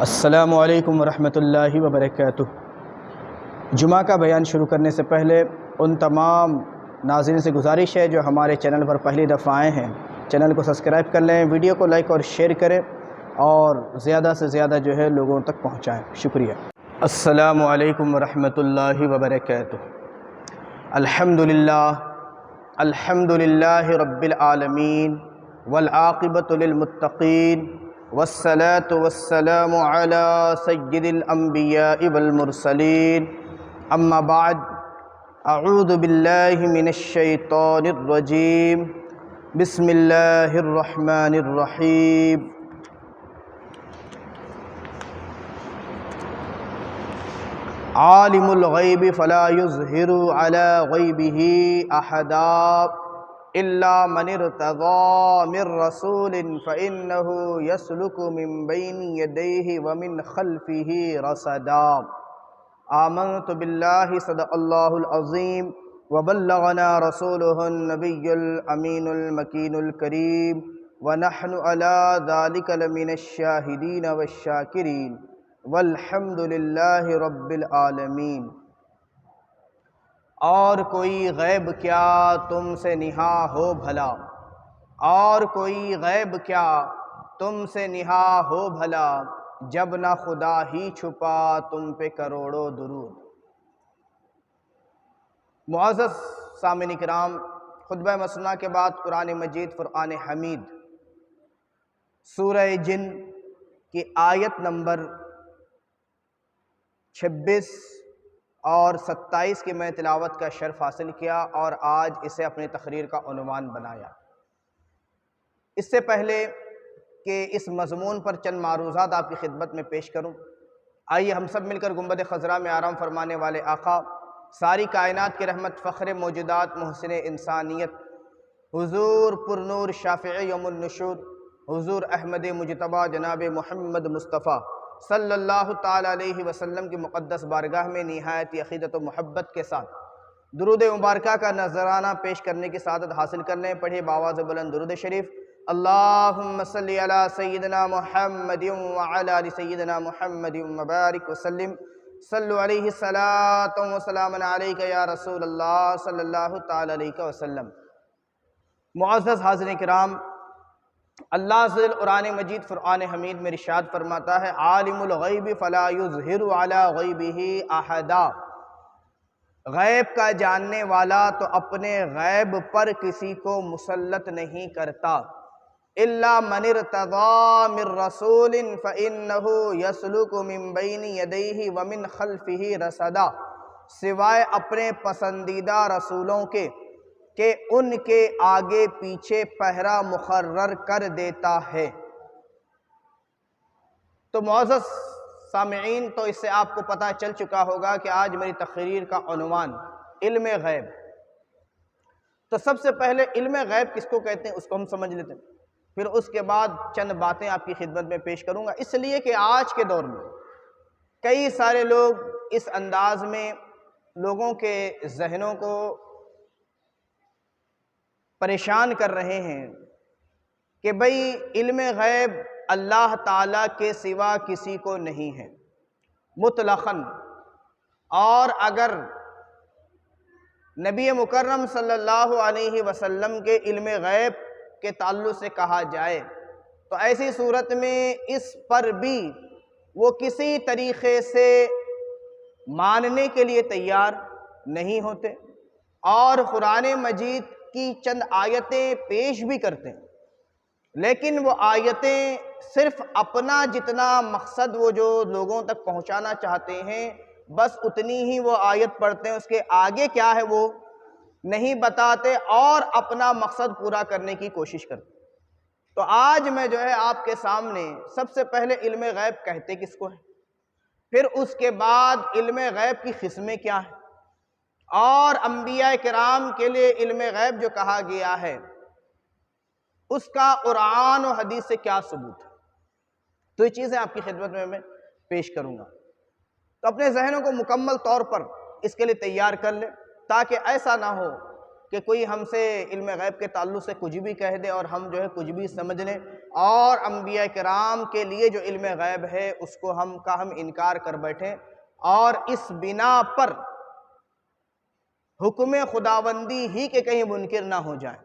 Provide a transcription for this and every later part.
السلام علیکم ورحمۃ اللہ وبرکاتہ۔ جمعہ کا بیان شروع کرنے سے پہلے ان تمام ناظرین سے گزارش ہے جو ہمارے چینل پر پہلی دفعہ آئے ہیں، چینل کو سبسکرائب کر لیں، ویڈیو کو لائک اور شیئر کریں اور زیادہ سے زیادہ لوگوں تک پہنچائیں۔ شکریہ۔ السلام علیکم ورحمۃ اللہ وبرکاتہ۔ الحمد للہ رب العالمین والعاقبۃ للمتقین والصلاة والسلام على سید الانبیاء والمرسلین، اما بعد، اعوذ باللہ من الشیطان الرجیم، بسم اللہ الرحمن الرحیم۔ عالم الغیب فلا یظہر علی غیبہ احدا الا من ارتضى من رسول فإنه يسلك من بين يديه ومن خلفه رصدا۔ آمنت بالله صدق الله العظيم وبلغنا رسوله النبي الأمين المكين الكريم ونحن على ذلك لمن الشاهدين والشاكرين والحمد لله رب العالمين۔ اور کوئی غیب کیا تم سے نہا ہو بھلا، اور کوئی غیب کیا تم سے نہا ہو بھلا، جب نہ خدا ہی چھپا تم پہ کروڑوں درود۔ معزز سامعین کرام، خطبہ مسنہ کے بعد قرآن مجید فرقان حمید سورہ جن کی آیت نمبر 26 اور 27 کی میں تلاوت کا شرف حاصل کیا اور آج اسے اپنی تقریر کا عنوان بنایا۔ اس سے پہلے کہ اس مضمون پر چند معروضات آپ کی خدمت میں پیش کروں، آئیے ہم سب مل کر گنبد خضرا میں آرام فرمانے والے آقا، ساری کائنات کے رحمت، فخر موجودات، محسن انسانیت، حضور پرنور شافع یوم النشور، حضور احمد مجتبیٰ جناب محمد مصطفیٰ صلی اللہ تعالیٰ علیہ وسلم کی مقدس بارگاہ میں نہایت عقیدت و محبت کے ساتھ درود مبارکہ کا نذرانہ پیش کرنے کی سعادت حاصل کر لیں۔ پڑھیے بآواز بلند درود شریف، اللہم صلی علی سیدنا محمد وعلی آل سیدنا محمد مبارک وسلم، صلو علیہ الصلاۃ وسلام علیک یا رسول اللہ صلی اللہ تعالیٰ علیہ وسلم۔ معزز حاضرین کرام، اللہ عز و جل قرآن مجید فرقان حمید میں ارشاد فرماتا ہے، عالم الغیب فلا یظہر علی غیبہ احدا۔ غیب کا جاننے والا تو اپنے غیب پر کسی کو مسلط نہیں کرتا، الا من ارتضى من رسول فإنه يسلك من بين يديه ومن خلفه رصدا، سوائے اپنے پسندیدہ رسولوں کے کہ ان کے آگے پیچھے پہرا مقرر کر دیتا ہے۔ تو معزز سامعین، تو اس سے آپ کو پتہ چل چکا ہوگا کہ آج میری تقریر کا عنوان علم غیب۔ تو سب سے پہلے علم غیب کس کو کہتے ہیں اس کو ہم سمجھ لیتے ہیں، پھر اس کے بعد چند باتیں آپ کی خدمت میں پیش کروں گا، اس لیے کہ آج کے دور میں کئی سارے لوگ اس انداز میں لوگوں کے ذہنوں کو پریشان کر رہے ہیں کہ بھئی علم غیب اللہ تعالیٰ کے سوا کسی کو نہیں ہے مطلقاً، اور اگر نبی مکرم صلی اللہ علیہ وسلم کے علم غیب کے تعلق سے کہا جائے تو ایسی صورت میں اس پر بھی وہ کسی طریقے سے ماننے کے لیے تیار نہیں ہوتے اور قرآن مجید کی چند آیتیں پیش بھی کرتے ہیں، لیکن وہ آیتیں صرف اپنا جتنا مقصد وہ جو لوگوں تک پہنچانا چاہتے ہیں بس اتنی ہی وہ آیت پڑھتے ہیں، اس کے آگے کیا ہے وہ نہیں بتاتے اور اپنا مقصد پورا کرنے کی کوشش کرتے۔ تو آج میں آپ کے سامنے سب سے پہلے علم غیب کہتے کس کو ہے، پھر اس کے بعد علم غیب کی قسمیں کیا ہیں، اور انبیاء کرام کے لیے علم غیب جو کہا گیا ہے اس کا قرآن و حدیث سے کیا ثبوت ہے، تو یہ چیزیں آپ کی خدمت میں پیش کروں گا۔ تو اپنے ذہنوں کو مکمل طور پر اس کے لیے تیار کر لیں تاکہ ایسا نہ ہو کہ کوئی ہم سے علم غیب کے تعلق سے کچھ بھی کہہ دے اور ہم جو ہے کچھ بھی سمجھ لیں، اور انبیاء کرام کے لیے جو علم غیب ہے اس کو ہم انکار کر بیٹھیں، اور اس بنا پر حکم خداوندی ہی کے کہیں منکر نہ ہو جائیں۔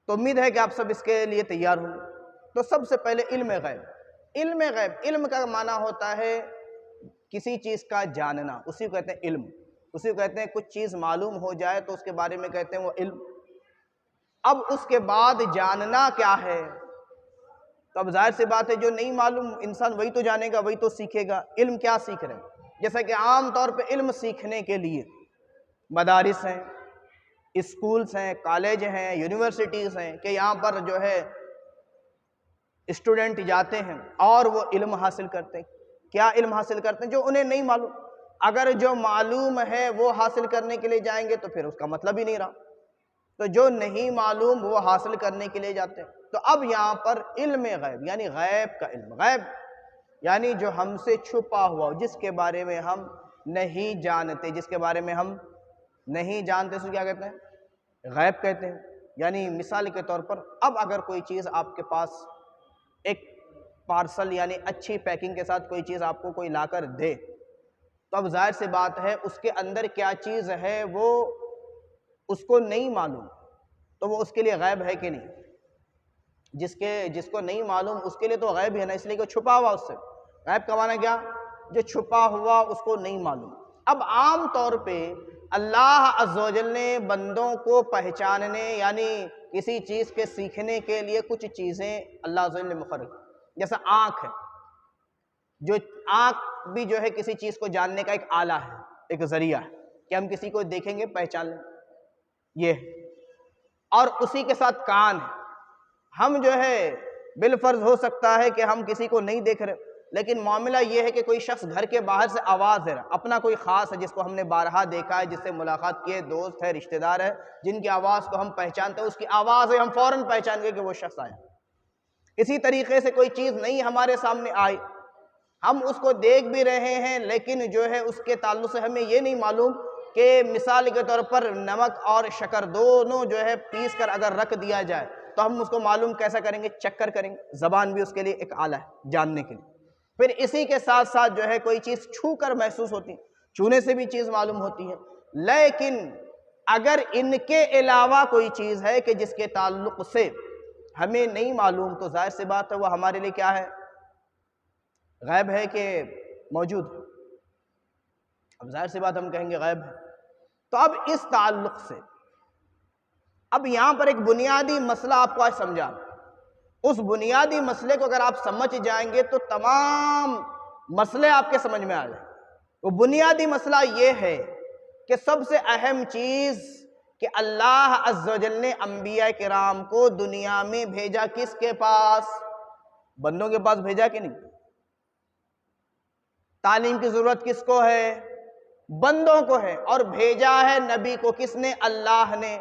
تو امید ہے کہ آپ سب اس کے لیے تیار ہوں۔ تو سب سے پہلے علم غیب۔ علم غیب، علم کا معنی ہوتا ہے کسی چیز کا جاننا، اسی کو کہتے ہیں علم، اسی کو کہتے ہیں کچھ چیز معلوم ہو جائے تو اس کے بارے میں کہتے ہیں وہ علم۔ اب اس کے بعد جاننا کیا ہے؟ تو اب ظاہر سی بات ہے جو نہیں معلوم انسان وہی تو جانے گا، وہی تو سیکھے گا۔ علم کیا سیکھ رہے ہیں؟ جیسا کہ عام طور پہ علم سیکھنے کے لیے مدارس ہیں، اسکولز ہیں، کالج ہیں، یونیورسٹیز ہیں، کہ یہاں پر جو ہے اسٹوڈنٹ جاتے ہیں اور وہ علم حاصل کرتے ہیں۔ کیا علم حاصل کرتے ہیں؟ جو انہیں نہیں معلوم۔ اگر جو معلوم ہے وہ حاصل کرنے کے لیے جائیں گے تو پھر اس کا مطلب ہی نہیں رہا۔ تو جو نہیں معلوم وہ حاصل کرنے کے لیے جاتے ہیں۔ تو اب یہاں پر علم غیب یعنی غیب کا علم، غیب یعنی جو ہم سے چھپا ہوا، جس کے بارے میں ہم نہیں جانتے، جس کے بارے میں ہم نہیں جانتے، اس کو کیا کہتے ہیں؟ غیب کہتے ہیں۔ یعنی مثال کے طور پر اب اگر کوئی چیز آپ کے پاس ایک پارسل یعنی اچھی پیکنگ کے ساتھ کوئی چیز آپ کو کوئی لا کر دے، تو اب ظاہر سی بات ہے اس کے اندر کیا چیز ہے وہ اس کو نہیں معلوم، تو وہ اس کے لیے غیب ہے کہ نہیں؟ جس کو نہیں معلوم اس کے لیے تو غیب ہے نا، اس لیے کہ چھپا ہوا اس سے۔ غیب کا معنی کیا؟ جو چھپا ہوا اس کو نہیں معلوم۔ اب عام طور پہ اللہ عز و جل نے بندوں کو پہچاننے یعنی کسی چیز کے سیکھنے کے لیے کچھ چیزیں اللہ عز و جل نے مقرر کی، جیسا آنکھ ہے، جو آنکھ بھی جو ہے کسی چیز کو جاننے کا ایک آلہ ہے، ایک ذریعہ ہے کہ ہم کسی کو دیکھیں گے پہچان لیں، یہ اور اسی کے ساتھ کان ہے۔ ہم جو ہے بالفرض ہو سکتا ہے کہ ہم کسی کو نہیں دیکھ رہے، لیکن معاملہ یہ ہے کہ کوئی شخص گھر کے باہر سے آواز دے رہا، اپنا کوئی خاص ہے جس کو ہم نے بارہا دیکھا ہے، جس سے ملاقات کی ہے، دوست ہے، رشتہ دار ہے، جن کی آواز کو ہم پہچانتے ہیں، اس کی آواز ہے ہم فوراً پہچان گئے کہ وہ شخص آیا۔ اسی طریقے سے کوئی چیز نہیں ہمارے سامنے آئی، ہم اس کو دیکھ بھی رہے ہیں لیکن جو ہے اس کے تعلق سے ہمیں یہ نہیں معلوم کہ مثال کے طور پر نمک اور شکر دونوں جو ہے پیس کر اگر رکھ دیا جائے تو ہم اس کو معلوم کیسا کریں گے؟ چیک کر کریں گے۔ زبان بھی اس کے لیے ایک آلہ ہے جاننے کے لیے۔ پھر اسی کے ساتھ ساتھ جو ہے کوئی چیز چھو کر محسوس ہوتی ہے، چھونے سے بھی چیز معلوم ہوتی ہے، لیکن اگر ان کے علاوہ کوئی چیز ہے کہ جس کے تعلق سے ہمیں نہیں معلوم تو ظاہر سی بات ہے وہ ہمارے لیے کیا ہے؟ غیب ہے کہ موجود ہے؟ اب ظاہر سی بات ہم کہیں گے غیب ہے۔ تو اب اس تعلق سے اب یہاں پر ایک بنیادی مسئلہ آپ کو آج سمجھا، اس بنیادی مسئلے کو اگر آپ سمجھ جائیں گے تو تمام مسئلے آپ کے سمجھ میں آ جائیں۔ وہ بنیادی مسئلہ یہ ہے کہ سب سے اہم چیز کہ اللہ عز و جل نے انبیاء کرام کو دنیا میں بھیجا کس کے پاس؟ بندوں کے پاس بھیجا کہ نہیں؟ تعلیم کی ضرورت کس کو ہے؟ بندوں کو ہے۔ اور بھیجا ہے نبی کو کس نے؟ اللہ نے۔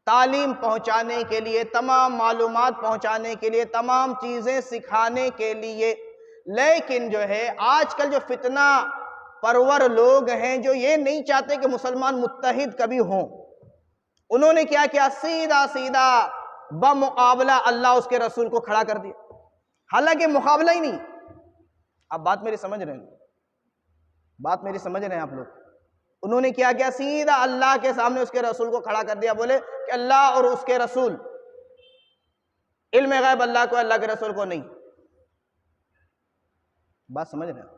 تعلیم پہنچانے کے لیے، تمام معلومات پہنچانے کے لیے، تمام چیزیں سکھانے کے لیے۔ لیکن جو ہے آج کل جو فتنہ پرور لوگ ہیں جو یہ نہیں چاہتے کہ مسلمان متحد کبھی ہوں، انہوں نے کیا کیا؟ سیدھا سیدھا بمقابلہ اللہ اس کے رسول کو کھڑا کر دیا، حالانکہ مقابلہ ہی نہیں۔ اب بات میری سمجھ رہے ہیں؟ بات میری سمجھ رہے ہیں آپ لوگ؟ انہوں نے کیا کیا؟ سیدھا اللہ کے سامنے اس کے رسول کو کھڑا کر دیا، بولے کہ اللہ اور اس کے رسول، علم غیب اللہ کو، اللہ کے رسول کو نہیں۔ بات سمجھ رہے ہیں؟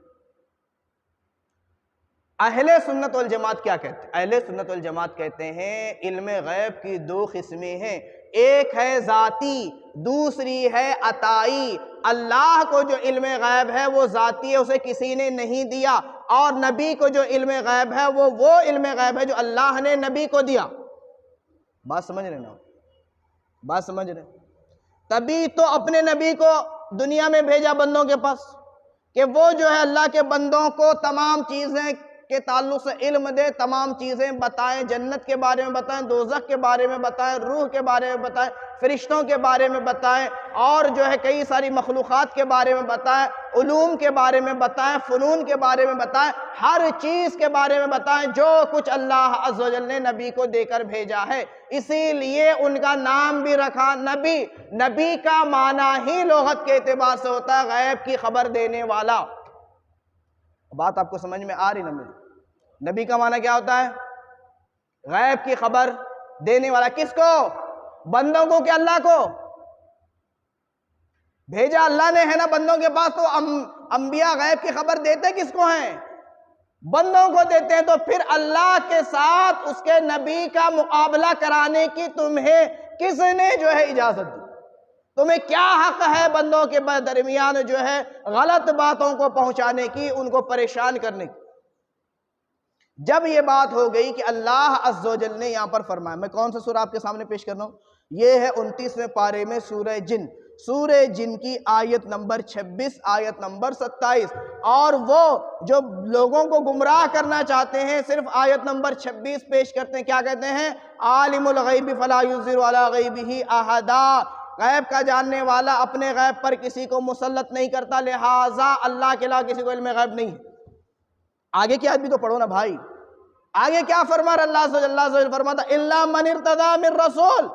اہل سنت والجماعت کیا کہتے ہیں؟ اہل سنت والجماعت کہتے ہیں علم غیب کی دو قسمیں ہیں، ایک ہے ذاتی، دوسری ہے عطائی۔ اللہ کو جو علم غیب ہے وہ ذاتی ہے، اسے کسی نے نہیں دیا، اور نبی کو جو علم غیب ہے وہ علم غیب ہے جو اللہ نے نبی کو دیا۔ بات سمجھ رہے نا؟ بات سمجھ رہے؟ تبھی تو اپنے نبی کو دنیا میں بھیجا بندوں کے پاس کہ وہ جو ہے اللہ کے بندوں کو تمام چیزیں کے تعلق سے علم دے، تمام چیزیں بتائیں، جنت کے بارے میں بتائیں، دوزخ کے بارے میں بتائیں، روح کے بارے میں بتائیں، فرشتوں کے بارے میں بتائیں، اور جو ہے کئی ساری مخلوقات کے بارے میں بتائیں، علوم کے بارے میں بتائیں، فنون کے بارے میں بتائیں، ہر چیز کے بارے میں بتائیں جو کچھ اللہ عز و جل نے نبی کو دے کر بھیجا ہے۔ اسی لیے ان کا نام بھی رکھا نبی۔ نبی کا معنی ہی لغت کے اعتبار سے ہوتا ہے غیب کی خبر دینے والا۔ بات آپ کو سمجھ میں آ رہی نا میری؟ نبی کا معنی کیا ہوتا ہے؟ غیب کی خبر دینے والا۔ کس کو؟ بندوں کو کہ اللہ کو؟ بھیجا اللہ نے ہے نا بندوں کے پاس، تو انبیاء غیب کی خبر دیتے کس کو ہیں؟ بندوں کو دیتے ہیں۔ تو پھر اللہ کے ساتھ اس کے نبی کا مقابلہ کرانے کی تمہیں کس نے جو ہے اجازت دی؟ تمہیں کیا حق ہے بندوں کے درمیان جو ہے غلط باتوں کو پہنچانے کی، ان کو پریشان کرنے کی؟ جب یہ بات ہو گئی کہ اللہ عز و جل نے یہاں پر فرمایا، میں کون سا سورہ آپ کے سامنے پیش کر رہا ہوں؟ یہ ہے 29ویں پارے میں سورہ جن، سورہ جن کی آیت نمبر 26، آیت نمبر 27۔ اور وہ جو لوگوں کو گمراہ کرنا چاہتے ہیں صرف آیت نمبر 26 پیش کرتے ہیں، کیا کہتے ہیں؟ عالم الغیب فلا یظہر علی غیبہ احدا، غیب کا جاننے والا اپنے غیب پر کسی کو مسلط نہیں کرتا، لہٰذا اللہ کے علاوہ کسی کو علم غیب نہیں ہے۔ آگے کی آیت بھی تو پڑھو نا بھائی، آگے کیا فرما رہا اللہ صلی اللہ علیہ وسلم؟ فرماتا الا من ارتضی من رسول،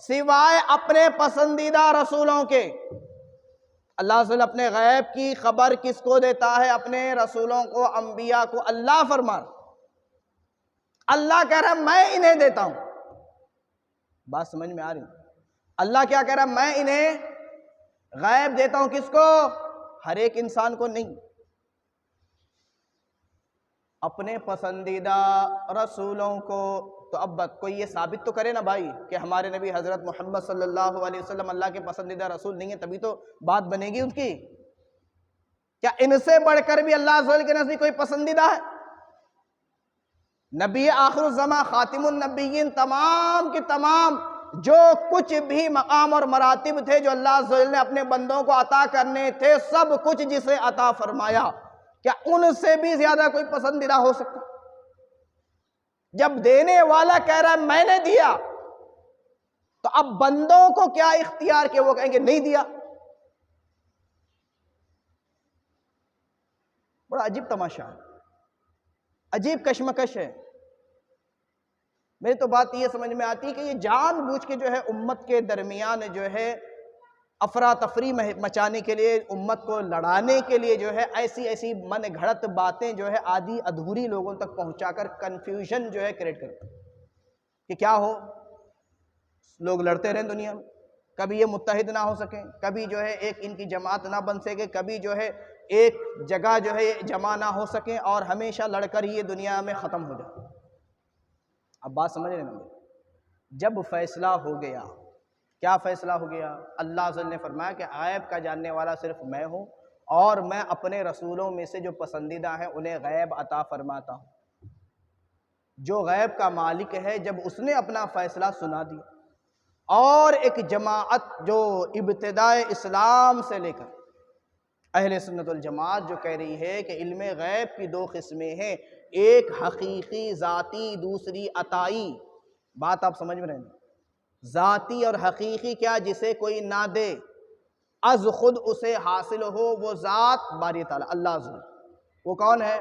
سوائے اپنے پسندیدہ رسولوں کے۔ اللہ صلی اللہ اپنے غیب کی خبر کس کو دیتا ہے؟ اپنے رسولوں کو، انبیاء کو۔ اللہ فرما رہا، اللہ کہہ رہا ہے میں انہیں دیتا ہوں۔ بات سمجھ میں آ رہی؟ اللہ کیا کہہ رہا ہے؟ میں انہیں غیب دیتا ہوں۔ کس کو؟ ہر ایک انسان کو نہیں، اپنے پسندیدہ رسولوں کو۔ تو اب کوئی یہ ثابت تو کرے نا بھائی کہ ہمارے نبی حضرت محمد صلی اللہ علیہ وسلم اللہ کے پسندیدہ رسول نہیں ہیں، تبھی تو بات بنے گی ان کی۔ کیا ان سے بڑھ کر بھی اللہ عز و جل کے نزدیک کوئی پسندیدہ ہے؟ نبی آخر الزمان، خاتم النبیین، تمام کے تمام جو کچھ بھی مقام اور مراتب تھے جو اللہ عز و جل نے اپنے بندوں کو عطا کرنے تھے، سب کچھ جسے عطا فرمایا، کیا ان سے بھی زیادہ کوئی پسندیدہ ہو سکتا؟ جب دینے والا کہہ رہا ہے میں نے دیا، تو اب بندوں کو کیا اختیار کہ وہ کہیں گے نہیں دیا؟ بڑا عجیب تماشا ہے، عجیب کشمکش ہے۔ میری تو بات یہ سمجھ میں آتی ہے کہ یہ جان بوجھ کے جو ہے امت کے درمیان جو ہے افراتفری مچانے کے لیے، امت کو لڑانے کے لیے جو ہے ایسی من گھڑت باتیں جو ہے آدھی ادھوری لوگوں تک پہنچا کر کنفیوژن جو ہے کریٹ کرتے ہیں کہ کیا ہو، لوگ لڑتے رہیں دنیا میں، کبھی یہ متحد نہ ہو سکیں، کبھی جو ہے ایک ان کی جماعت نہ بن سکے، کبھی جو ہے ایک جگہ جو ہے جمع نہ ہو سکیں، اور ہمیشہ لڑ کر یہ دنیا میں ختم ہو جائے۔ اب بات سمجھ رہے ہیں؟ جب فیصلہ ہو گیا، کیا فیصلہ ہو گیا؟ اللہ عز و جل نے فرمایا کہ غیب کا جاننے والا صرف میں ہوں، اور میں اپنے رسولوں میں سے جو پسندیدہ ہیں انہیں غیب عطا فرماتا ہوں۔ جو غیب کا مالک ہے، جب اس نے اپنا فیصلہ سنا دیا، اور ایک جماعت جو ابتدائے اسلام سے لے کر اہل سنت والجماعت جو کہہ رہی ہے کہ علم غیب کی دو قسمیں ہیں، ایک حقیقی ذاتی، دوسری عطائی۔ بات آپ سمجھ میں رہے ہیں؟ ذاتی اور حقیقی کیا؟ جسے کوئی نہ دے، از خود اسے حاصل ہو، وہ ذات باری تعالیٰ اللہ عز و جل۔ وہ کون ہے؟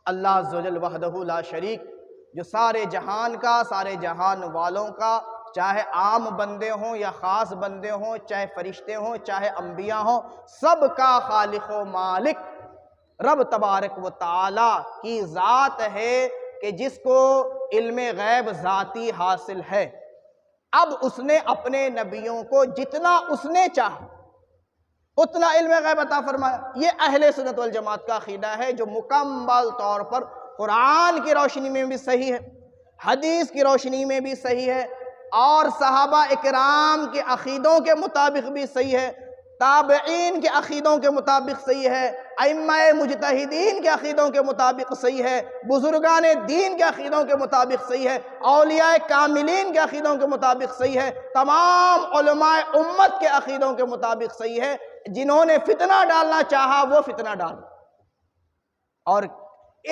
اللہ عز و جل وحدہ لا شریک، جو سارے جہان کا، سارے جہان والوں کا، چاہے عام بندے ہوں یا خاص بندے ہوں، چاہے فرشتے ہوں، چاہے انبیاء ہوں، سب کا خالق و مالک رب تبارک و تعالی کی ذات ہے کہ جس کو علم غیب ذاتی حاصل ہے۔ اب اس نے اپنے نبیوں کو جتنا اس نے چاہا اتنا علم غیب عطا فرمایا۔ یہ اہل سنت والجماعت کا عقیدہ ہے، جو مکمل طور پر قرآن کی روشنی میں بھی صحیح ہے، حدیث کی روشنی میں بھی صحیح ہے، اور صحابہ اکرام کے عقیدوں کے مطابق بھی صحیح ہے، تابعین کے عقیدوں کے مطابق صحیح ہے، ائمہ مجتہدین کے عقیدوں کے مطابق صحیح ہے، بزرگان دین کے عقیدوں کے مطابق صحیح ہے، اولیاء کاملین کے عقیدوں کے مطابق صحیح ہے، تمام علماء امت کے عقیدوں کے مطابق صحیح ہے۔ جنہوں نے فتنہ ڈالنا چاہا وہ فتنہ ڈال، اور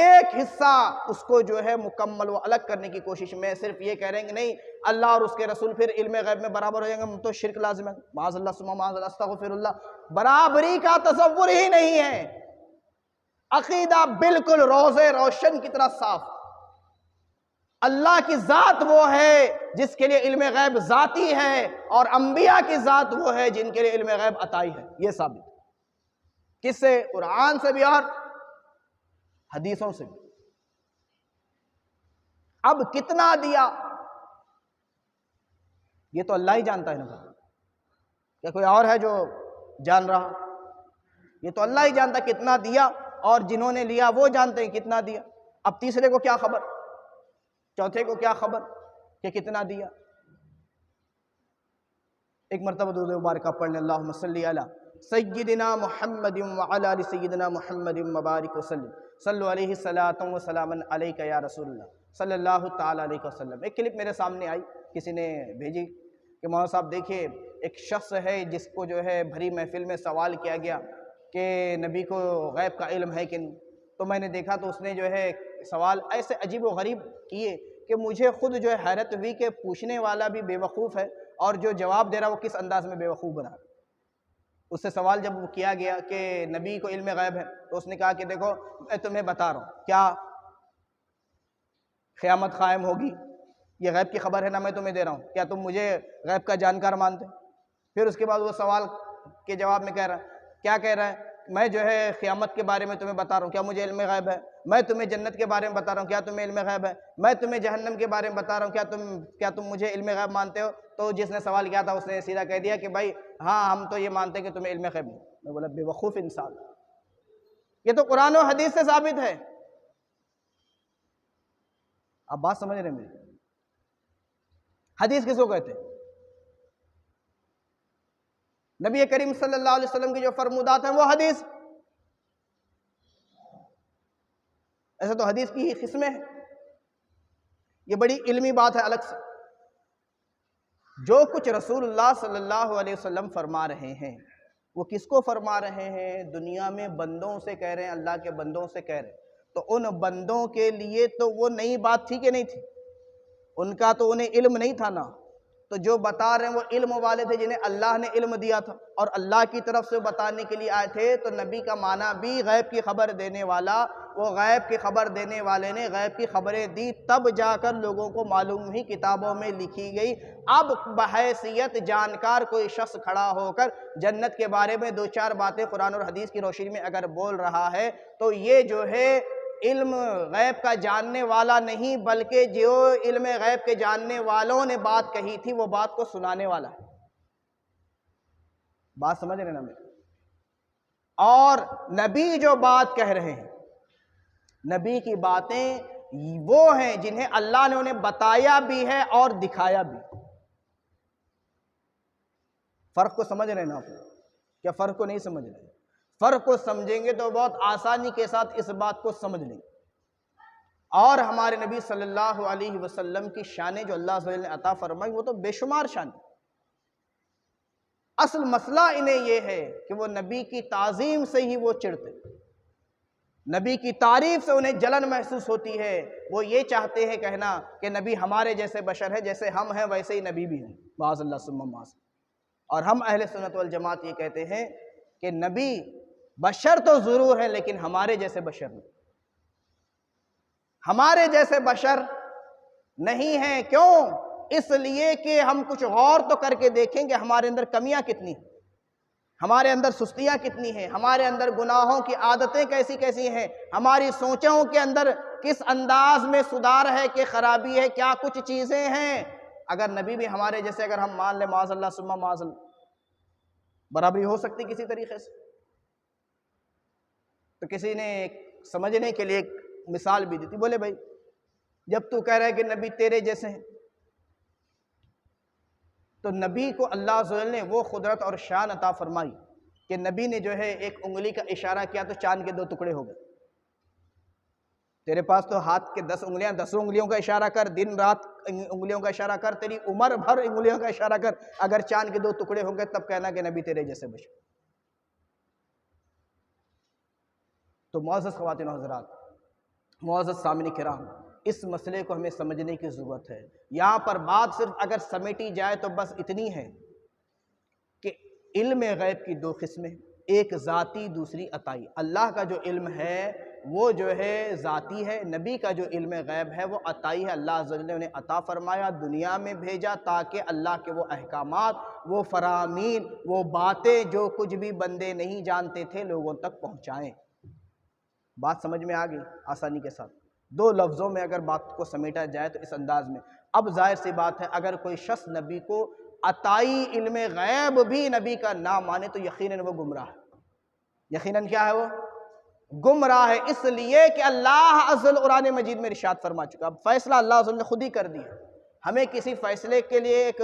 ایک حصہ اس کو جو ہے مکمل و الگ کرنے کی کوشش میں صرف یہ کہہ رہے ہیں کہ نہیں اللہ اور اس کے رسول پھر علم غیب میں برابر ہو جائیں گے، ہم تو شرک لازم ہے، معاذ اللہ ثم معاذ اللہ استغفر اللہ، برابری کا تصور ہی نہیں ہے۔ عقیدہ بالکل روزے روشن کی طرح صاف، اللہ کی ذات وہ ہے جس کے لیے علم غیب ذاتی ہے، اور انبیاء کی ذات وہ ہے جن کے لیے علم غیب عطائی ہے۔ یہ ثابت کس سے؟ قرآن سے بھی اور حدیثوں سے بھی۔ اب کتنا دیا یہ تو اللہ ہی جانتا ہے نا، کیا کوئی اور ہے جو جان رہا؟ یہ تو اللہ ہی جانتا کتنا دیا، اور جنہوں نے لیا وہ جانتے ہیں کتنا دیا۔ اب تیسرے کو کیا خبر، چوتھے کو کیا خبر کہ کتنا دیا؟ ایک مرتبہ درود مبارکہ پڑھ لیں، اللہم صلی علی سیدنا محمد وعلی آل سیدنا محمد مبارک وسلم، صلو علیہ الصلاۃ وسلام علیک یا رسول اللہ صلی اللہ تعالی علیہ وسلم۔ ایک کلپ میرے سامنے آئی، کسی نے بھیجی کہ مولانا صاحب دیکھیے ایک شخص ہے جس کو جو ہے بھری محفل میں سوال کیا گیا کہ نبی کو غیب کا علم ہے کہ نہیں، تو میں نے دیکھا تو اس نے جو ہے سوال ایسے عجیب و غریب کیے کہ مجھے خود جو ہے حیرت ہوئی کہ پوچھنے والا بھی بے وقوف ہے اور جو جواب دے رہا وہ کس انداز میں بے وقوف بنا۔ اس سے سوال جب کیا گیا کہ نبی کو علم غیب ہے تو اس نے کہا کہ دیکھو میں تمہیں بتا رہا ہوں، کیا قیامت قائم ہوگی، یہ غیب کی خبر ہے نا، میں تمہیں دے رہا ہوں، کیا تم مجھے غیب کا جانکار مانتے؟ پھر اس کے بعد وہ سوال کے جواب میں کہہ رہا ہے، کیا کہہ رہا ہے؟ میں جو ہے قیامت کے بارے میں تمہیں بتا رہا ہوں، کیا مجھے علم غیب ہے؟ میں تمہیں جنت کے بارے میں بتا رہا ہوں، کیا تمہیں علم غیب ہے؟ میں تمہیں جہنم کے بارے میں بتا رہا ہوں، کیا تم مجھے علم غیب مانتے ہو؟ تو جس نے سوال کیا تھا اس نے سیدھا کہہ دیا کہ بھائی ہاں ہم تو یہ مانتے ہیں کہ تمہیں علم غیب نہیں۔ میں بولا بے وقوف انسان، یہ تو قرآن و حدیث سے ثابت ہے۔ آپ بات سمجھ رہے ہیں میری؟ حدیث کس کو کہتے ہیں؟ نبی کریم صلی اللہ علیہ وسلم کی جو فرمودات ہیں وہ حدیث۔ ایسا تو حدیث کی ہی قسمیں ہیں، یہ بڑی علمی بات ہے الگ سے۔ جو کچھ رسول اللہ صلی اللہ علیہ وسلم فرما رہے ہیں وہ کس کو فرما رہے ہیں؟ دنیا میں بندوں سے کہہ رہے ہیں، اللہ کے بندوں سے کہہ رہے ہیں، تو ان بندوں کے لیے تو وہ نئی بات تھی کہ نہیں تھی؟ ان کا تو انہیں علم نہیں تھا نا، تو جو بتا رہے ہیں وہ علم والے تھے جنہیں اللہ نے علم دیا تھا اور اللہ کی طرف سے بتانے کے لیے آئے تھے، تو نبی کا معنی بھی غیب کی خبر دینے والا، وہ غیب کی خبر دینے والے نے غیب کی خبریں دی تب جا کر لوگوں کو معلوم ہوئی، کتابوں میں لکھی گئی۔ اب بحیثیت جانکار کوئی شخص کھڑا ہو کر جنت کے بارے میں دو چار باتیں قرآن اور حدیث کی روشنی میں اگر بول رہا ہے تو یہ جو ہے علم غیب کا جاننے والا نہیں، بلکہ جو علم غیب کے جاننے والوں نے بات کہی تھی وہ بات کو سنانے والا ہے۔ بات سمجھ رہے ہیں نا میرے؟ اور نبی جو بات کہہ رہے ہیں، نبی کی باتیں وہ ہیں جنہیں اللہ نے انہیں بتایا بھی ہے اور دکھایا بھی۔ فرق کو سمجھ رہے ہیں نا آپ؟ کیا فرق کو نہیں سمجھ رہے؟ فرق کو سمجھیں گے تو بہت آسانی کے ساتھ اس بات کو سمجھ لیں گے۔ اور ہمارے نبی صلی اللہ علیہ وسلم کی شانیں جو اللہ عز و جل نے عطا فرمائی وہ تو بے شمار شان۔ اصل مسئلہ انہیں یہ ہے کہ وہ نبی کی تعظیم سے ہی وہ چڑھتے، نبی کی تعریف سے انہیں جلن محسوس ہوتی ہے، وہ یہ چاہتے ہیں کہنا کہ نبی ہمارے جیسے بشر ہے، جیسے ہم ہیں ویسے ہی نبی بھی ہیں، معاذ اللہ ثم معاذ۔ اور ہم اہل سنت والجماعت یہ کہتے ہیں کہ نبی بشر تو ضرور ہے لیکن ہمارے جیسے بشر نہیں، ہمارے جیسے بشر نہیں ہیں۔ کیوں؟ اس لیے کہ ہم کچھ غور تو کر کے دیکھیں کہ ہمارے اندر کمیاں کتنی ہیں، ہمارے اندر سستیاں کتنی ہیں، ہمارے اندر گناہوں کی عادتیں کیسی کیسی ہیں، ہماری سوچوں کے اندر کس انداز میں سدھار ہے کہ خرابی ہے، کیا کچھ چیزیں ہیں۔ اگر نبی بھی ہمارے جیسے اگر ہم مان لیں معاذ اللہ ثم معاذ اللہ، برابری ہو سکتی کسی طریقے سے؟ تو کسی نے سمجھنے کے لیے ایک مثال بھی دی تھی، بولے بھائی جب تو کہہ رہا ہے کہ نبی تیرے جیسے ہیں، تو نبی کو اللہ عز و جل نے وہ قدرت اور شان عطا فرمائی کہ نبی نے جو ہے ایک انگلی کا اشارہ کیا تو چاند کے 2 ٹکڑے ہو گئے۔ تیرے پاس تو ہاتھ کے 10 انگلیاں، 10 انگلیوں کا اشارہ کر، دن رات انگلیوں کا اشارہ کر، تیری عمر بھر انگلیوں کا اشارہ کر، اگر چاند کے 2 ٹکڑے ہو گئے تب کہنا کہ نبی تیرے جیسے بشر۔ تو معزز خواتین و حضرات، معزز سامعین کرام، اس مسئلے کو ہمیں سمجھنے کی ضرورت ہے۔ یہاں پر بات صرف اگر سمیٹی جائے تو بس اتنی ہے کہ علم غیب کی دو قسمیں، ایک ذاتی، دوسری عطائی۔ اللہ کا جو علم ہے وہ جو ہے ذاتی ہے، نبی کا جو علم غیب ہے وہ عطائی ہے۔ اللہ عز و جل نے انہیں عطا فرمایا، دنیا میں بھیجا تاکہ اللہ کے وہ احکامات، وہ فرامین، وہ باتیں جو کچھ بھی بندے نہیں جانتے تھے لوگوں تک پہنچائیں۔ بات سمجھ میں آ گئی آسانی کے ساتھ؟ دو لفظوں میں اگر بات کو سمیٹا جائے تو اس انداز میں۔ اب ظاہر سی بات ہے اگر کوئی شخص نبی کو عطائی علم غیب بھی نبی کا نہ مانے تو یقیناً وہ گمراہ ہے۔ یقیناً کیا ہے وہ؟ گمراہ ہے، اس لیے کہ اللہ عز و جل قرآن مجید میں ارشاد فرما چکا۔ اب فیصلہ اللہ عز و جل نے خود ہی کر دیا، ہمیں کسی فیصلے کے لیے ایک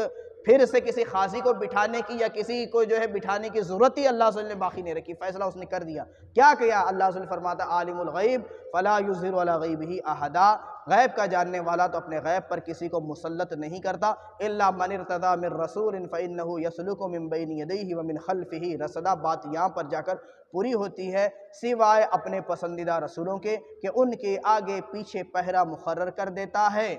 پھر سے کسی قاضی کو بٹھانے کی یا کسی کو جو ہے بٹھانے کی ضرورت ہی اللہ عز و جل نے باقی نہیں رکھی، فیصلہ اس نے کر دیا۔ کیا کیا؟ اللہ عز و جل فرماتا عالم الغیب فلا یظہر علی غیبہ احدا، غیب کا جاننے والا تو اپنے غیب پر کسی کو مسلط نہیں کرتا، الا من ارتضی من رسول فانہ یسلک من بین یدیہ ومن خلفہ رصدا۔ بات یہاں پر جا کر پوری ہوتی ہے سوائے اپنے پسندیدہ رسولوں کے کہ ان کے آگے پیچھے پہرا مقرر کر دیتا ہے۔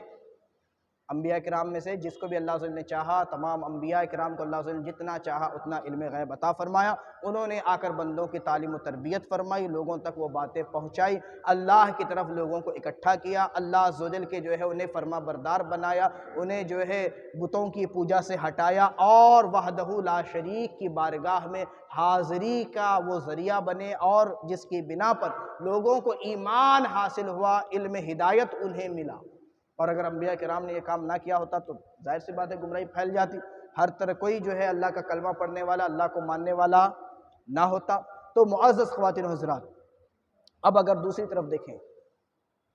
انبیاء کرام میں سے جس کو بھی اللہ عز و جل نے چاہا، تمام انبیاء کرام کو اللہ عز و جل جتنا چاہا اتنا علم غیب عطا فرمایا، انہوں نے آ کر بندوں کی تعلیم و تربیت فرمائی، لوگوں تک وہ باتیں پہنچائی، اللہ کی طرف لوگوں کو اکٹھا کیا، اللہ عز و جل کے جو ہے انہیں فرما بردار بنایا، انہیں جو ہے بتوں کی پوجا سے ہٹایا اور وحدہ لا شریک کی بارگاہ میں حاضری کا وہ ذریعہ بنے، اور جس کی بنا پر لوگوں کو ایمان حاصل ہوا، علم ہدایت انہیں ملا۔ اور اگر انبیاء کرام نے یہ کام نہ کیا ہوتا تو ظاہر سی بات ہے گمراہی پھیل جاتی، ہر طرح کوئی جو ہے اللہ کا کلمہ پڑھنے والا، اللہ کو ماننے والا نہ ہوتا۔ تو معزز خواتین و حضرات، اب اگر دوسری طرف دیکھیں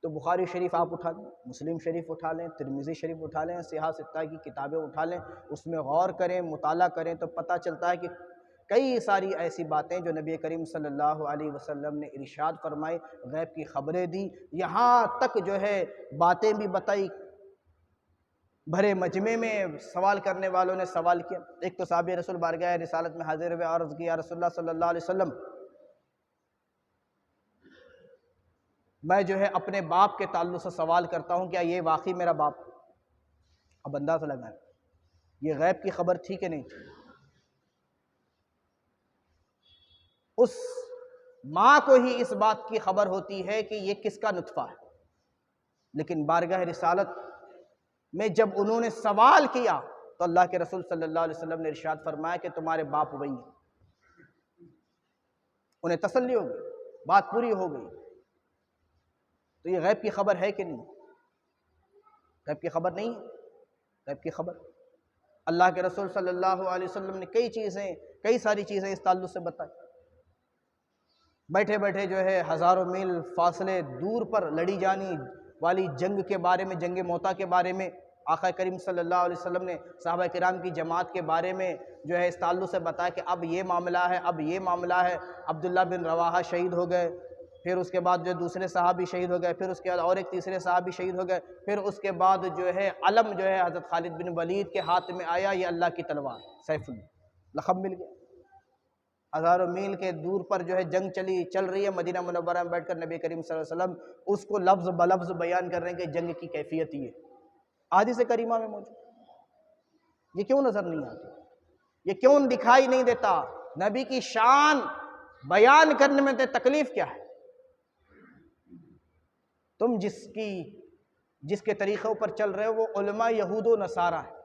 تو بخاری شریف آپ اٹھا لیں، مسلم شریف اٹھا لیں، ترمذی شریف اٹھا لیں، صحاح ستہ کی کتابیں اٹھا لیں، اس میں غور کریں، مطالعہ کریں تو پتہ چلتا ہے کہ کئی ساری ایسی باتیں جو نبی کریم صلی اللہ علیہ وسلم نے ارشاد فرمائی، غیب کی خبریں دی، یہاں تک جو ہے باتیں بھی بتائی، بھرے مجمع میں سوال کرنے والوں نے سوال کیا۔ ایک تو صحابی رسول بارگاہ رسالت میں حاضر ہوئے، عرض کیا رسول اللہ صلی اللہ علیہ وسلم، میں جو ہے اپنے باپ کے تعلق سے سوال کرتا ہوں، کیا یہ واقعی میرا باپ؟ اب اندازہ لگائیں یہ غیب کی خبر تھی کہ نہیں تھی؟ اس ماں کو ہی اس بات کی خبر ہوتی ہے کہ یہ کس کا نطفہ ہے، لیکن بارگاہ رسالت میں جب انہوں نے سوال کیا تو اللہ کے رسول صلی اللہ علیہ وسلم نے ارشاد فرمایا کہ تمہارے باپ وہی ہیں۔ انہیں تسلی ہو گئی، بات پوری ہو گئی۔ تو یہ غیب کی خبر ہے کہ نہیں؟ غیب کی خبر نہیں ہے، غیب کی خبر اللہ کے رسول صلی اللہ علیہ وسلم نے کئی ساری چیزیں اس تعلق سے بتائی۔ بیٹھے بیٹھے جو ہے ہزاروں میل فاصلے دور پر لڑی جانی والی جنگ کے بارے میں، جنگ موتا کے بارے میں آقا کریم صلی اللہ علیہ وسلم نے صحابہ کرام کی جماعت کے بارے میں جو ہے اس تعلق سے بتایا کہ اب یہ معاملہ ہے، اب یہ معاملہ ہے۔ عبداللہ بن رواحہ شہید ہو گئے، پھر اس کے بعد جو دوسرے صحابی شہید ہو گئے، پھر اس کے بعد اور ایک تیسرے صحابی شہید ہو گئے، پھر اس کے بعد جو ہے علم جو ہے حضرت خالد بن ولید کے ہاتھ میں آیا، یہ اللہ کی تلوار سیف اللہ لقب مل گیا۔ ہزاروں میل کے دور پر جو ہے جنگ چل رہی ہے، مدینہ منورہ میں بیٹھ کر نبی کریم صلی اللہ علیہ وسلم اس کو لفظ بلفظ بیان کر رہے ہیں کہ جنگ کی کیفیت یہ حدیث کریمہ میں موجود۔ یہ کیوں نظر نہیں آتی؟ یہ کیوں دکھائی نہیں دیتا؟ نبی کی شان بیان کرنے میں تکلیف کیا ہے؟ تم جس کے طریقوں پر چل رہے ہو وہ علماء یہود و نصارہ ہیں،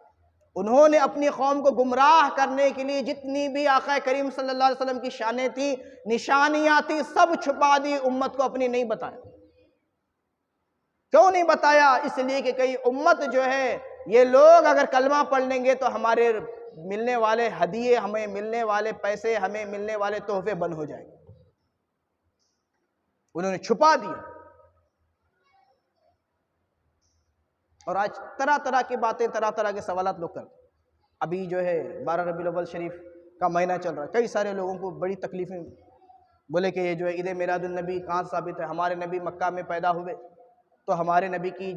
انہوں نے اپنی قوم کو گمراہ کرنے کے لیے جتنی بھی آقا کریم صلی اللہ علیہ وسلم کی شانیں تھیں، نشانیاں تھیں، سب چھپا دی، امت کو اپنی نہیں بتایا۔ کیوں نہیں بتایا؟ اس لیے کہ کئی امت جو ہے یہ لوگ اگر کلمہ پڑھ لیں گے تو ہمارے ملنے والے ہدیے، ہمیں ملنے والے پیسے، ہمیں ملنے والے تحفے بند ہو جائیں گے، انہوں نے چھپا دیا۔ اور آج طرح طرح کی باتیں، طرح طرح کے سوالات لوگ کرتے ہیں۔ ابھی جو ہے 12 ربیع الاول شریف کا مہینہ چل رہا ہے، کئی سارے لوگوں کو بڑی تکلیفیں، بولے کہ یہ جو ہے عید میلاد النبی کہاں ثابت ہے؟ ہمارے نبی مکہ میں پیدا ہوئے تو ہمارے نبی کی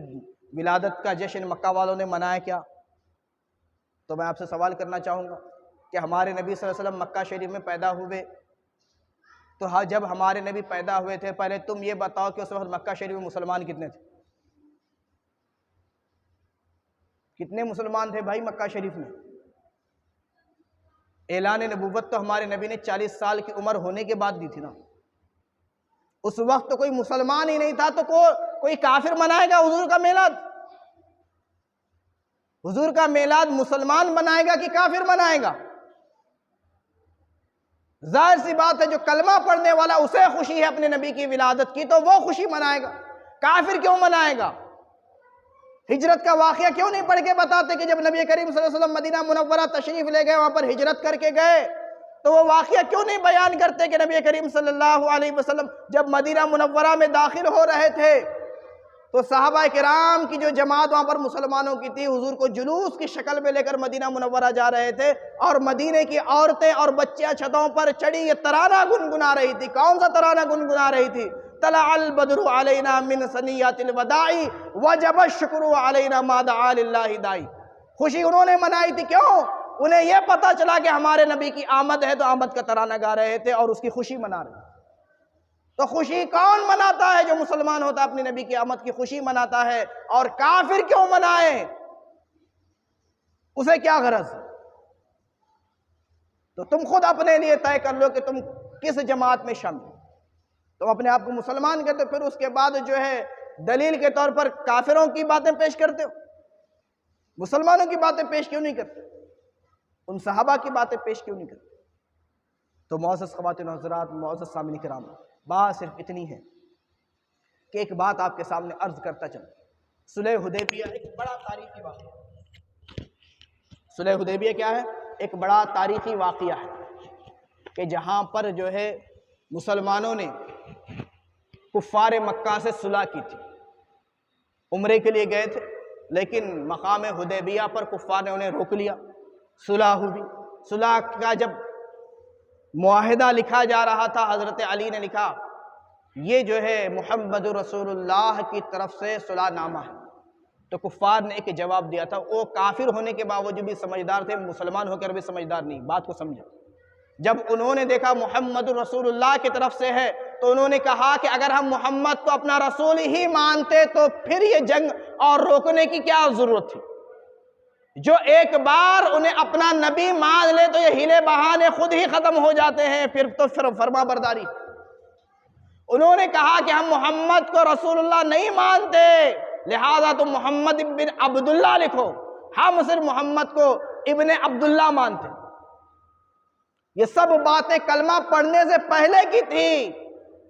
ولادت کا جشن مکہ والوں نے منایا کیا؟ تو میں آپ سے سوال کرنا چاہوں گا کہ ہمارے نبی صلی اللہ علیہ وسلم مکہ شریف میں پیدا ہوئے تو جب ہمارے نبی پیدا ہوئے تھے، پہلے تم یہ بتاؤ کہ اس وقت مکہ شریف میں مسلمان کتنے تھے؟ کتنے مسلمان تھے بھائی مکہ شریف میں؟ اعلان نبوت تو ہمارے نبی نے 40 سال کی عمر ہونے کے بعد دی تھی نا۔ اس وقت تو کوئی مسلمان ہی نہیں تھا، تو کوئی کافر منائے گا حضور کا میلاد؟ حضور کا میلاد مسلمان منائے گا کہ کافر منائے گا؟ ظاہر سی بات ہے جو کلمہ پڑھنے والا اسے خوشی ہے اپنے نبی کی ولادت کی، تو وہ خوشی منائے گا، کافر کیوں منائے گا؟ ہجرت کا واقعہ کیوں نہیں پڑھ کے بتاتے کہ جب نبی کریم صلی اللہ علیہ وسلم مدینہ منورہ تشریف لے گئے، وہاں پر ہجرت کر کے گئے، تو وہ واقعہ کیوں نہیں بیان کرتے کہ نبی کریم صلی اللہ علیہ وسلم جب مدینہ منورہ میں داخل ہو رہے تھے تو صحابہ کرام کی جو جماعت وہاں پر مسلمانوں کی تھی، حضور کو جلوس کی شکل میں لے کر مدینہ منورہ جا رہے تھے، اور مدینے کی عورتیں اور بچیاں چھتوں پر چڑھی یہ ترانہ گنگنا رہی تھی۔ کون سا ترانہ گنگنا رہی تھی؟ طلع البدر علینا من ثنیات الوداع وجب الشکر علینا ما دعا للہ داعی۔ خوشی انہوں نے منائی تھی، کیوں؟ انہیں یہ پتا چلا کہ ہمارے نبی کی آمد ہے، تو آمد کا ترانہ گا رہے تھے اور اس کی خوشی منا رہے تھے۔ تو خوشی کون مناتا ہے؟ جو مسلمان ہوتا ہے اپنے نبی کی آمد کی خوشی مناتا ہے، اور کافر کیوں منائے؟ اسے کیا غرض؟ تو تم خود اپنے لیے طے کر لو کہ تم کس جماعت میں شامل۔ تم اپنے آپ کو مسلمان کہتے ہو، پھر اس کے بعد جو ہے دلیل کے طور پر کافروں کی باتیں پیش کرتے ہو، مسلمانوں کی باتیں پیش کیوں نہیں کرتے؟ ان صحابہ کی باتیں پیش کیوں نہیں کرتے؟ تو معزز خواتین و حضرات، معزز سامعین کرام، بات صرف اتنی ہے کہ ایک بات آپ کے سامنے عرض کرتا چلوں۔ صلح حدیبیہ ایک بڑا تاریخی واقعہ ہے۔ صلح حدیبیہ کیا ہے؟ ایک بڑا تاریخی واقعہ ہے کہ جہاں پر جو ہے مسلمانوں نے کفار مکہ سے صلح کی تھی، عمرے کے لیے گئے تھے، لیکن مقام حدیبیہ پر کفار نے انہیں روک لیا، صلح ہوئی۔ صلح کا جب معاہدہ لکھا جا رہا تھا، حضرت علی نے لکھا یہ جو ہے محمد رسول اللہ کی طرف سے صلح نامہ ہے۔ تو کفار نے ایک جواب دیا تھا، وہ کافر ہونے کے باوجود بھی سمجھدار تھے، مسلمان ہو کر بھی سمجھدار نہیں، بات کو سمجھا۔ جب انہوں نے دیکھا محمد رسول اللہ کی طرف سے ہے، تو انہوں نے کہا کہ اگر ہم محمد کو اپنا رسول ہی مانتے تو پھر یہ جنگ اور روکنے کی کیا ضرورت تھی؟ جو ایک بار انہیں اپنا نبی مان لے تو یہ ہیلے بہانے خود ہی ختم ہو جاتے ہیں، پھر تو فرما برداری۔ انہوں نے کہا کہ ہم محمد کو رسول اللہ نہیں مانتے، لہذا تم محمد ابن عبداللہ لکھو، ہم صرف محمد کو ابن عبداللہ مانتے۔ یہ سب باتیں کلمہ پڑھنے سے پہلے کی تھی۔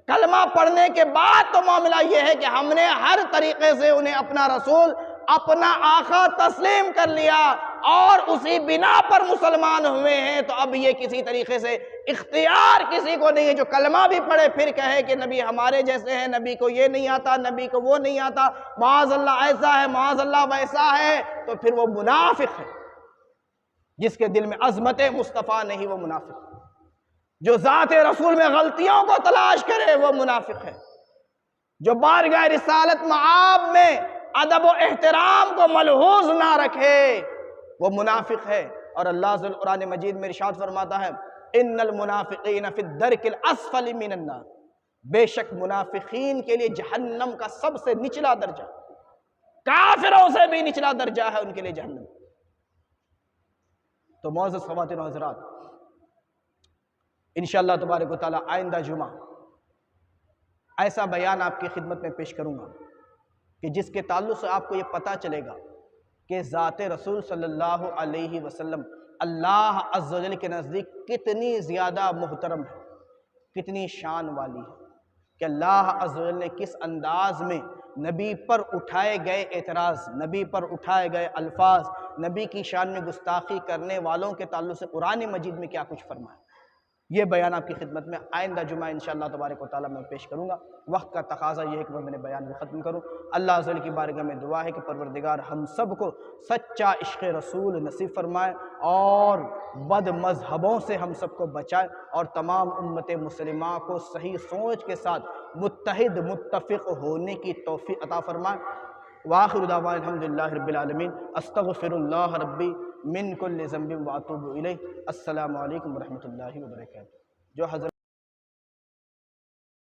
کلمہ پڑھنے کے بعد تو معاملہ یہ ہے کہ ہم نے ہر طریقے سے انہیں اپنا رسول، اپنا آقا تسلیم کر لیا اور اسی بنا پر مسلمان ہوئے ہیں۔ تو اب یہ کسی طریقے سے اختیار کسی کو نہیں ہے جو کلمہ بھی پڑھے پھر کہے کہ نبی ہمارے جیسے ہیں، نبی کو یہ نہیں آتا، نبی کو وہ نہیں آتا، معاذ اللہ ایسا ہے، معاذ اللہ ویسا ہے، تو پھر وہ منافق ہے۔ جس کے دل میں عظمت مصطفیٰ نہیں وہ منافق ہے۔ جو ذات رسول میں غلطیوں کو تلاش کرے وہ منافق ہے۔ جو بارگاہ رسالت معاب میں ادب و احترام کو ملحوظ نہ رکھے وہ منافق ہے۔ اور اللہ ذو القرآن مجید میں ارشاد فرماتا ہے ان المنافقین فی الدرک الاسفل من النار، بے شک منافقین کے لیے جہنم کا سب سے نچلا درجہ، کافروں سے بھی نچلا درجہ ہے ان کے لیے جہنم۔ تو معزز خواتین و حضرات، انشاءاللہ تبارک و تعالی آئندہ جمعہ ایسا بیان آپ کی خدمت میں پیش کروں گا کہ جس کے تعلق سے آپ کو یہ پتہ چلے گا کہ ذات رسول صلی اللہ علیہ وسلم اللہ عز و جل کے نزدیک کتنی زیادہ محترم ہے، کتنی شان والی ہے، کہ اللہ عز و جل نے کس انداز میں نبی پر اٹھائے گئے اعتراض، نبی پر اٹھائے گئے الفاظ، نبی کی شان میں گستاخی کرنے والوں کے تعلق سے قرآن مجید میں کیا کچھ فرمایا، یہ بیان آپ کی خدمت میں آئندہ جمعہ انشاءاللہ تبارک و تعالیٰ میں پیش کروں گا۔ وقت کا تقاضا یہ ہے کہ میں بیان کو ختم کروں۔ اللہ عز و جل کی بارگاہ میں دعا ہے کہ پروردگار ہم سب کو سچا عشق رسول نصیب فرمائے اور بد مذہبوں سے ہم سب کو بچائے، اور تمام امت مسلمہ کو صحیح سوچ کے ساتھ متحد متفق ہونے کی توفیق عطا فرمائے۔ وآخر دعوانا الحمدللہ رب العالمین، استغفر اللہ ربی من کل ذنب واتوب الیہ۔ السلام علیکم ورحمۃ اللہ وبرکاتہ۔ جو حضرت